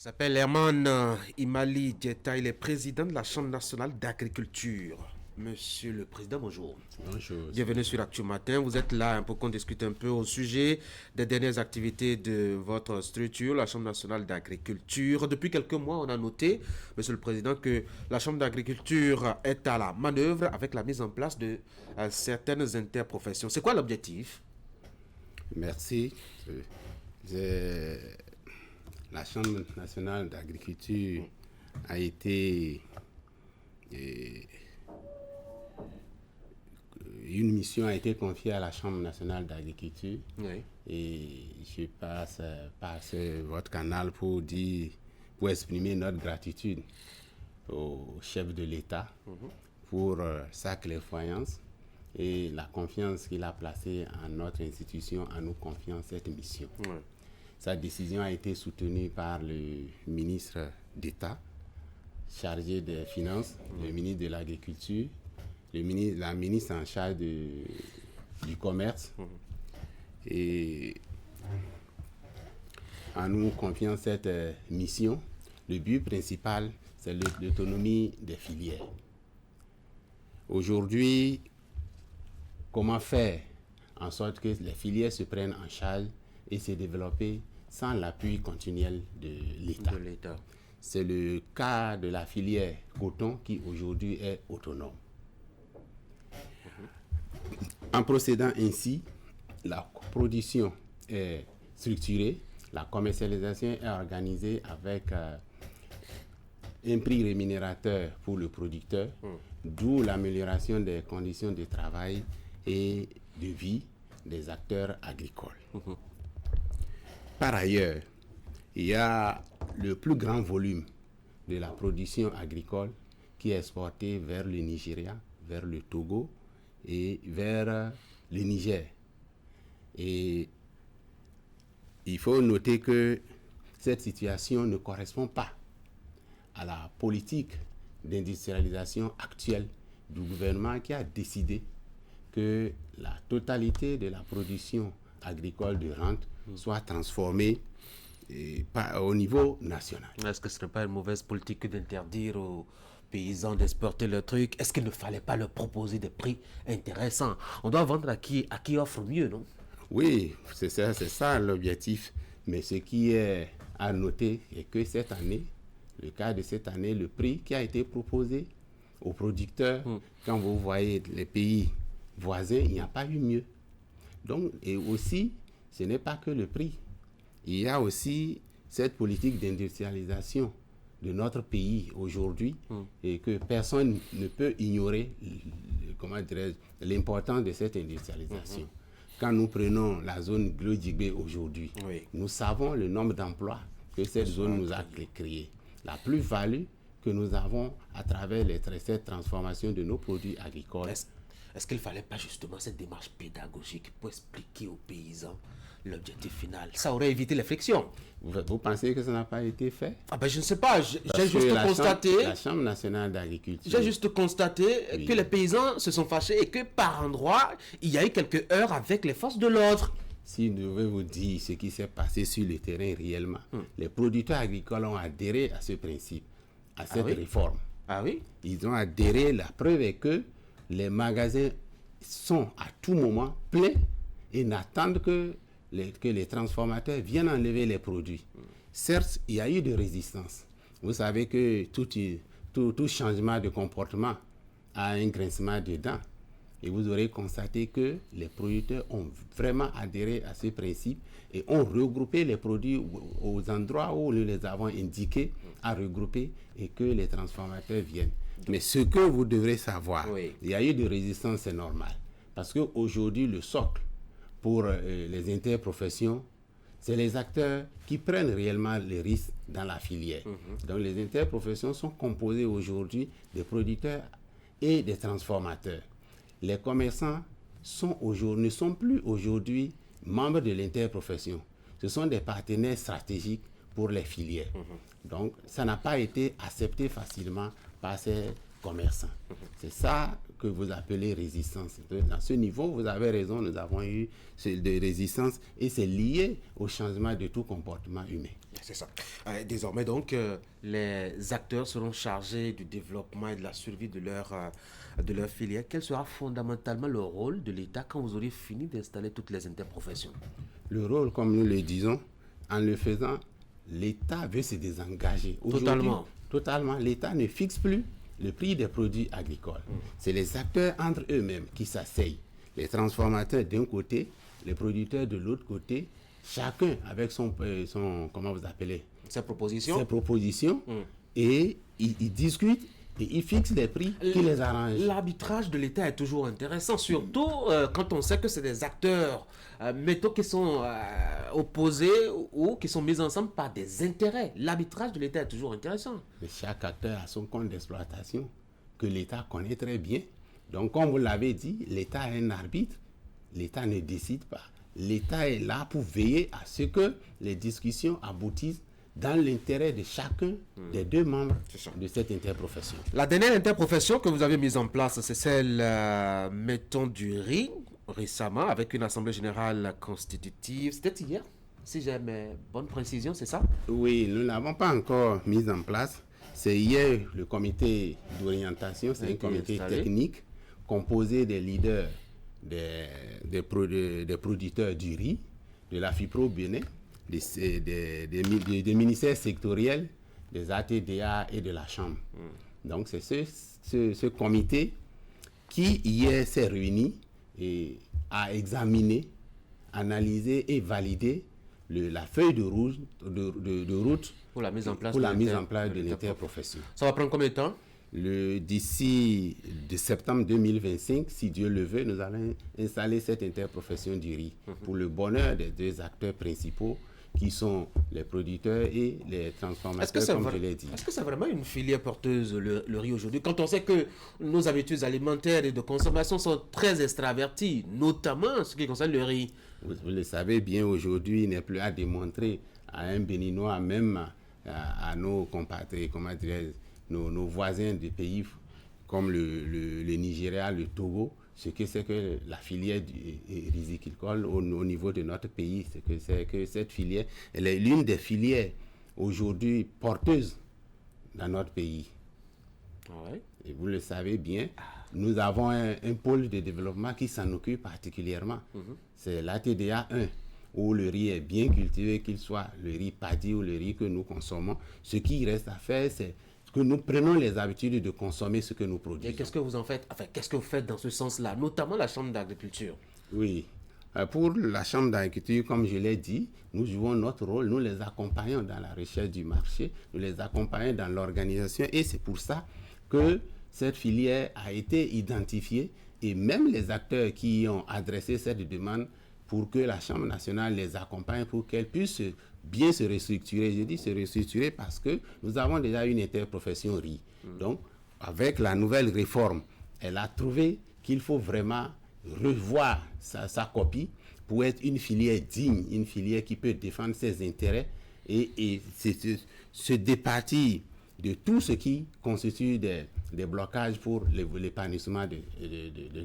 S'appelle Herman Imali Dieta, il est président de la Chambre nationale d'agriculture. Monsieur le Président, bonjour. Bonjour. Bienvenue sur Actu Matin. Vous êtes là pour qu'on discute un peu au sujet des dernières activités de votre structure, la Chambre nationale d'agriculture. Depuis quelques mois, on a noté, Monsieur le Président, que la Chambre d'agriculture est à la manœuvre avec la mise en place de certaines interprofessions. C'est quoi l'objectif? Merci. La Chambre nationale d'agriculture a été une mission a été confiée à la Chambre nationale d'agriculture. Oui. Et je passe par votre canal pour exprimer notre gratitude au chef de l'État pour sa clairvoyance et la confiance qu'il a placée en notre institution en nous confiant cette mission. Oui. Sa décision a été soutenue par le ministre d'État chargé des Finances, le ministre de l'Agriculture, la ministre en charge du Commerce. Et en nous confiant cette mission, le but principal, c'est l'autonomie des filières. Aujourd'hui, comment faire en sorte que les filières se prennent en charge et se développer sans l'appui continuel de l'État. C'est le cas de la filière coton qui aujourd'hui est autonome. En procédant ainsi, la production est structurée, la commercialisation est organisée avec un prix rémunérateur pour le producteur, d'où l'amélioration des conditions de travail et de vie des acteurs agricoles. Par ailleurs, il y a le plus grand volume de la production agricole qui est exportée vers le Nigeria, vers le Togo et vers le Niger. Et il faut noter que cette situation ne correspond pas à la politique d'industrialisation actuelle du gouvernement qui a décidé que la totalité de la production agricole de rente soit transformée au niveau national. Est-ce que ce ne serait pas une mauvaise politique d'interdire aux paysans d'exporter leurs trucs? Est-ce qu'il ne fallait pas leur proposer des prix intéressants? On doit vendre à qui offre mieux, non? Oui, c'est ça l'objectif. Mais ce qui est à noter est que cette année, le cas de cette année, le prix qui a été proposé aux producteurs, quand vous voyez les pays voisins, il n'y a pas eu mieux. Donc, et aussi, ce n'est pas que le prix. Il y a aussi cette politique d'industrialisation de notre pays aujourd'hui et que personne ne peut ignorer l'importance de cette industrialisation. Quand nous prenons la zone Glodjigbe aujourd'hui, nous savons le nombre d'emplois que cette zone nous a créé. La plus-value que nous avons à travers cette transformation de nos produits agricoles. Est-ce qu'il ne fallait pas justement cette démarche pédagogique pour expliquer aux paysans l'objectif final? Ça aurait évité les frictions. Vous pensez que ça n'a pas été fait? Je ne sais pas, j'ai juste constaté... La Chambre nationale d'agriculture... J'ai juste constaté que les paysans se sont fâchés et que par endroits, il y a eu quelques heurts avec les forces de l'ordre. Si je devais vous dire ce qui s'est passé sur le terrain réellement, les producteurs agricoles ont adhéré à ce principe, à cette réforme. Ah oui? Ils ont adhéré, la preuve est que les magasins sont à tout moment pleins et n'attendent que les transformateurs viennent enlever les produits. Certes, il y a eu de résistance. Vous savez que tout changement de comportement a un grincement de dents. Et vous aurez constaté que les producteurs ont vraiment adhéré à ce principe et ont regroupé les produits aux endroits où nous les avons indiqués à regrouper et que les transformateurs viennent. Mais ce que vous devrez savoir, il y a eu de résistance, c'est normal. Parce qu'aujourd'hui, le socle pour les interprofessions, c'est les acteurs qui prennent réellement les risques dans la filière. Donc les interprofessions sont composées aujourd'hui des producteurs et des transformateurs. Les commerçants ne sont plus aujourd'hui membres de l'interprofession. Ce sont des partenaires stratégiques pour les filières. Donc, ça n'a pas été accepté facilement par ces commerçants. C'est ça que vous appelez résistance. À ce niveau, vous avez raison, nous avons eu de résistance et c'est lié au changement de tout comportement humain. C'est ça. Désormais, donc, les acteurs seront chargés du développement et de la survie de leur filière. Quel sera fondamentalement le rôle de l'État quand vous aurez fini d'installer toutes les interprofessions? Le rôle, comme nous le disons, en le faisant, l'État veut se désengager. Totalement. Totalement. L'État ne fixe plus le prix des produits agricoles. C'est les acteurs entre eux-mêmes qui s'asseyent. Les transformateurs d'un côté, les producteurs de l'autre côté, chacun avec comment vous appelez? Ces propositions. Ses propositions. Et ils discutent et ils fixent les prix qui les arrangent. L'arbitrage de l'État est toujours intéressant, surtout quand on sait que c'est des acteurs, mettons, qui sont opposés ou qui sont mis ensemble par des intérêts. L'arbitrage de l'État est toujours intéressant. Mais chaque acteur a son compte d'exploitation que l'État connaît très bien. Donc, comme vous l'avez dit, l'État est un arbitre. L'État ne décide pas. L'État est là pour veiller à ce que les discussions aboutissent dans l'intérêt de chacun des deux membres de cette interprofession. La dernière interprofession que vous avez mise en place, c'est celle, mettons, du riz, récemment, avec une assemblée générale constitutive. C'était hier, si j'ai mes bonnes précisions, c'est ça? Oui, nous ne l'avons pas encore mise en place. C'est hier le comité d'orientation, c'est un comité technique composé des leaders des producteurs du riz, de la FIPRO Bénin, des ministères sectoriels, des ATDA et de la Chambre. Donc c'est ce comité qui hier s'est réuni et a examiné, analysé et validé la feuille de route pour la mise en place de l'interprofession. Ça va prendre combien de temps? D'ici de septembre 2025, si Dieu le veut, nous allons installer cette interprofession du riz pour le bonheur des deux acteurs principaux qui sont les producteurs et les transformateurs, comme je l'ai dit. Est-ce que c'est vraiment une filière porteuse, le riz aujourd'hui, quand on sait que nos habitudes alimentaires et de consommation sont très extraverties, notamment en ce qui concerne le riz? Vous le savez bien, aujourd'hui, il n'est plus à démontrer à un Béninois, même à nos compatriotes, comment dirais-je, nos voisins des pays comme le Nigeria, le Togo, ce que c'est que la filière riziculture au niveau de notre pays, c'est que cette filière, elle est l'une des filières aujourd'hui porteuses dans notre pays. Ouais. Et vous le savez bien, nous avons un pôle de développement qui s'en occupe particulièrement. C'est l'ATDA 1, où le riz est bien cultivé, qu'il soit le riz paddy ou le riz que nous consommons. Ce qui reste à faire, c'est que nous prenons les habitudes de consommer ce que nous produisons. Et qu'est-ce que vous en faites? Enfin, qu'est-ce que vous faites dans ce sens-là, notamment la Chambre d'agriculture? Oui. Pour la Chambre d'agriculture, comme je l'ai dit, nous jouons notre rôle, nous les accompagnons dans la recherche du marché, nous les accompagnons dans l'organisation et c'est pour ça que cette filière a été identifiée et même les acteurs qui ont adressé cette demande pour que la Chambre nationale les accompagne pour qu'elle puisse bien se restructurer. Je dis se restructurer parce que nous avons déjà une interprofession riz. Donc, avec la nouvelle réforme, elle a trouvé qu'il faut vraiment revoir sa copie pour être une filière digne, une filière qui peut défendre ses intérêts et se départir de tout ce qui constitue des blocages pour l'épanouissement de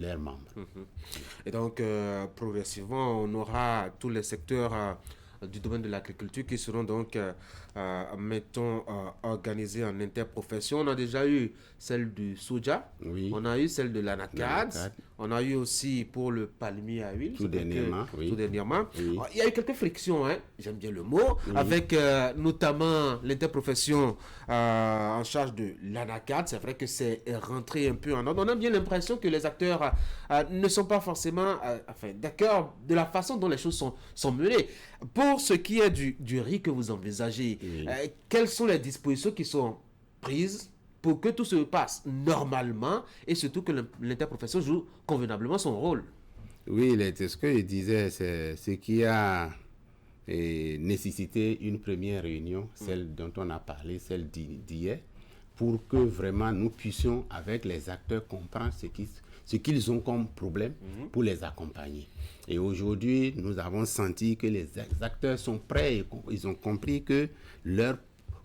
leurs membres. Et donc, progressivement, on aura tous les secteurs du domaine de l'agriculture qui seront donc, mettons, organisés en interprofession. On a déjà eu celle du soja, oui. On a eu celle de l'anacade, on a eu aussi pour le palmier à huile. Tout dernièrement. Oui. Il y a eu quelques frictions, hein, j'aime bien le mot, avec notamment l'interprofession en charge de l'anacade. C'est vrai que c'est rentré un peu en ordre. On a bien l'impression que les acteurs ne sont pas forcément d'accord de la façon dont les choses sont menées. Pour ce qui est du riz que vous envisagez, quelles sont les dispositions qui sont prises pour que tout se passe normalement et surtout que l'interprofession joue convenablement son rôle? Oui, ce que je disais, c'est ce qui a nécessité une première réunion, celle dont on a parlé, celle d'hier, pour que vraiment nous puissions, avec les acteurs, comprendre ce qu'ils ont comme problème pour les accompagner. Et aujourd'hui, nous avons senti que les acteurs sont prêts et ils ont compris que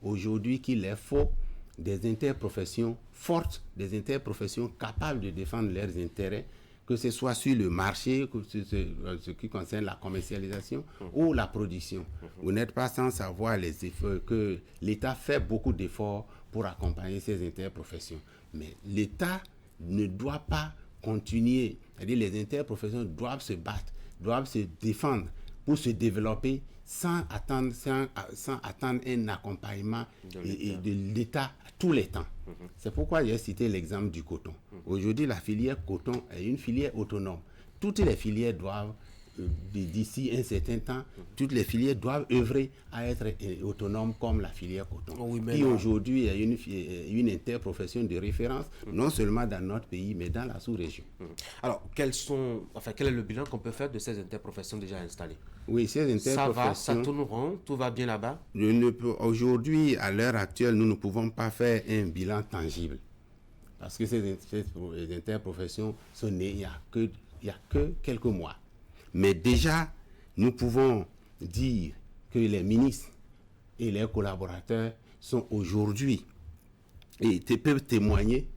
aujourd'hui, qu'il leur faut des interprofessions fortes, des interprofessions capables de défendre leurs intérêts que ce soit sur le marché, ce qui concerne la commercialisation ou la production. Vous n'êtes pas sans savoir les efforts que l'État fait beaucoup d'efforts pour accompagner ces interprofessions. Mais l'État ne doit pas continuer. C'est-à-dire les interprofessions doivent se battre, doivent se défendre pour se développer sans attendre un accompagnement de l'État tous les temps. C'est pourquoi j'ai cité l'exemple du coton. Aujourd'hui, la filière coton est une filière autonome. Toutes les filières doivent, d'ici un certain temps, toutes les filières doivent œuvrer à être autonomes comme la filière coton, qui aujourd'hui est une interprofession de référence, non seulement dans notre pays, mais dans la sous-région. Alors, quel est le bilan qu'on peut faire de ces interprofessions déjà installées? Oui, ces interprofessions... Ça va, ça tourne rond, tout va bien là-bas? Aujourd'hui, à l'heure actuelle, nous ne pouvons pas faire un bilan tangible. Parce que ces interprofessions sont nées il y a que quelques mois. Mais déjà, nous pouvons dire que les ministres et leurs collaborateurs sont aujourd'hui et peuvent témoigner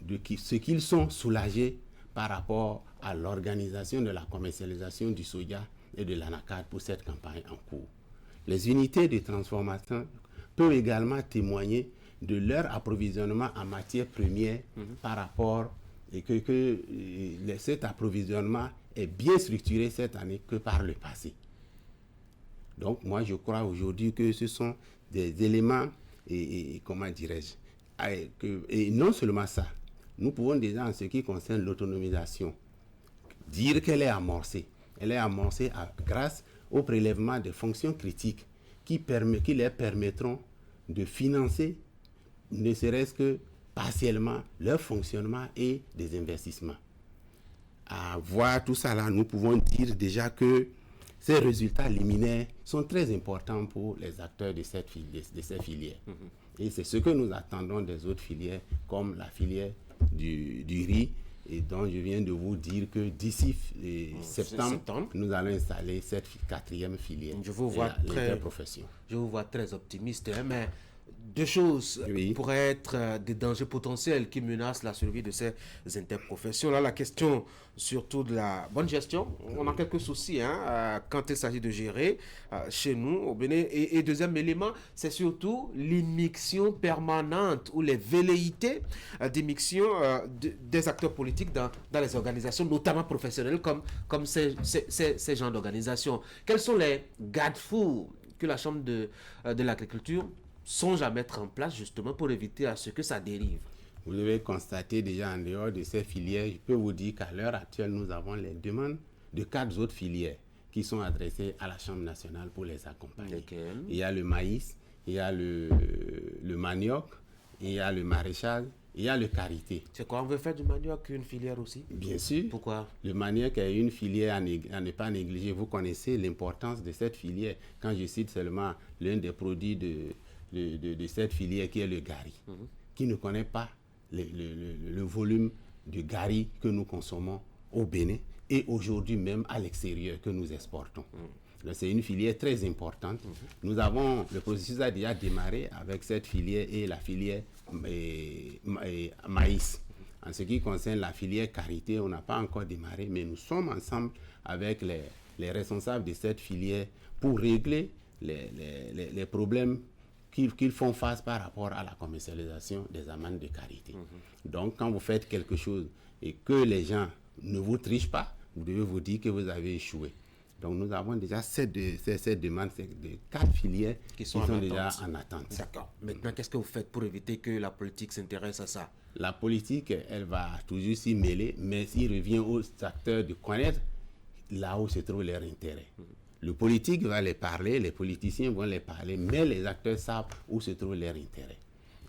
de ce qu'ils sont soulagés par rapport à l'organisation de la commercialisation du soja et de l'anacarde pour cette campagne en cours. Les unités de transformation peuvent également témoigner de leur approvisionnement en matières premières par rapport et que cet approvisionnement est bien structuré cette année que par le passé. Donc moi je crois aujourd'hui que ce sont des éléments comment dirais-je, et non seulement ça, nous pouvons déjà en ce qui concerne l'autonomisation dire qu'elle est amorcée. Elle est amorcée grâce au prélèvement des fonctions critiques qui leur permettront de financer, ne serait-ce que partiellement, leur fonctionnement et des investissements. À voir tout ça là, nous pouvons dire déjà que ces résultats liminaires sont très importants pour les acteurs de ces filières. Et c'est ce que nous attendons des autres filières, comme la filière du riz, et dont je viens de vous dire que d'ici septembre, nous allons installer cette quatrième filière. Je vous vois très optimiste, hein, mais deux choses pourraient être des dangers potentiels qui menacent la survie de ces interprofessions. Là, la question surtout de la bonne gestion, on a quelques soucis quand il s'agit de gérer chez nous au Bénin. Et deuxième élément, c'est surtout l'immixtion permanente ou les velléités d'immixtion des acteurs politiques dans les organisations, notamment professionnelles, comme ces genres d'organisations. Quels sont les garde-fous que la Chambre de l'agriculture songe à mettre en place justement pour éviter à ce que ça dérive? Vous devez constater déjà en dehors de ces filières, je peux vous dire qu'à l'heure actuelle, nous avons les demandes de 4 autres filières qui sont adressées à la Chambre nationale pour les accompagner. Lesquelles? Il y a le maïs, il y a le manioc, il y a le maraîchage, il y a le karité. C'est quoi, on veut faire du manioc une filière aussi? Bien sûr. Pourquoi? Le manioc est une filière à ne pas négliger. Vous connaissez l'importance de cette filière. Quand je cite seulement l'un des produits de cette filière qui est le gari, qui ne connaît pas le volume de gari que nous consommons au Bénin et aujourd'hui même à l'extérieur que nous exportons. C'est une filière très importante. Le processus a déjà démarré avec cette filière et la filière maïs. En ce qui concerne la filière karité, on n'a pas encore démarré, mais nous sommes ensemble avec les responsables de cette filière pour régler les problèmes qu'ils font face par rapport à la commercialisation des amandes de karité. Donc, quand vous faites quelque chose et que les gens ne vous trichent pas, vous devez vous dire que vous avez échoué. Donc, nous avons déjà cette demande de 4 filières qui sont déjà en attente. D'accord. Maintenant, qu'est-ce que vous faites pour éviter que la politique s'intéresse à ça? La politique, elle va toujours s'y mêler, mais il revient aux acteurs de connaître là où se trouve leur intérêt. Le politique va les parler, les politiciens vont les parler, mais les acteurs savent où se trouve leur intérêt.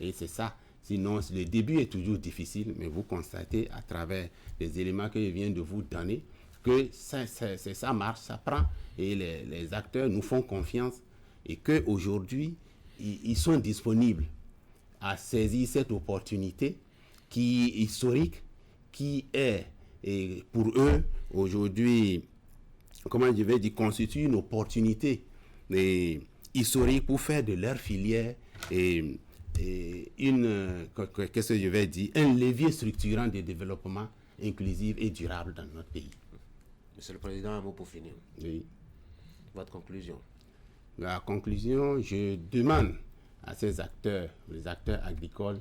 Et c'est ça. Sinon, le début est toujours difficile, mais vous constatez à travers les éléments que je viens de vous donner que ça marche, ça prend. Et les acteurs nous font confiance et qu'aujourd'hui, ils sont disponibles à saisir cette opportunité qui est historique, qui est, et pour eux, aujourd'hui, comment je vais dire, constitue une opportunité historique pour faire de leur filière qu'est-ce que je vais dire, un levier structurant de développement inclusive et durable dans notre pays. Monsieur le Président, un mot pour finir. Oui. Votre conclusion. La conclusion, je demande à ces acteurs, les acteurs agricoles,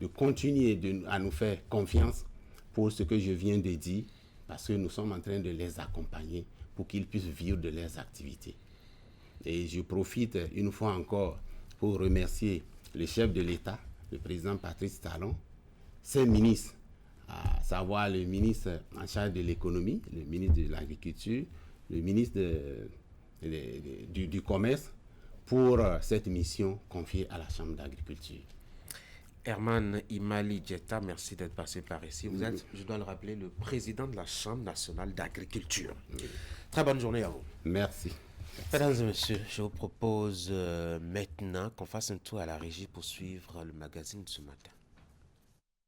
de continuer à nous faire confiance pour ce que je viens de dire, parce que nous sommes en train de les accompagner pour qu'ils puissent vivre de leurs activités. Et je profite une fois encore pour remercier le chef de l'État, le président Patrice Talon, ses ministres, à savoir le ministre en charge de l'économie, le ministre de l'Agriculture, le ministre du Commerce, pour cette mission confiée à la Chambre d'agriculture. Herman Imali Djetta, merci d'être passé par ici. Vous êtes, je dois le rappeler, le président de la Chambre nationale d'agriculture. Très bonne journée à vous. Merci. Mesdames et messieurs, je vous propose maintenant qu'on fasse un tour à la régie pour suivre le magazine de ce matin.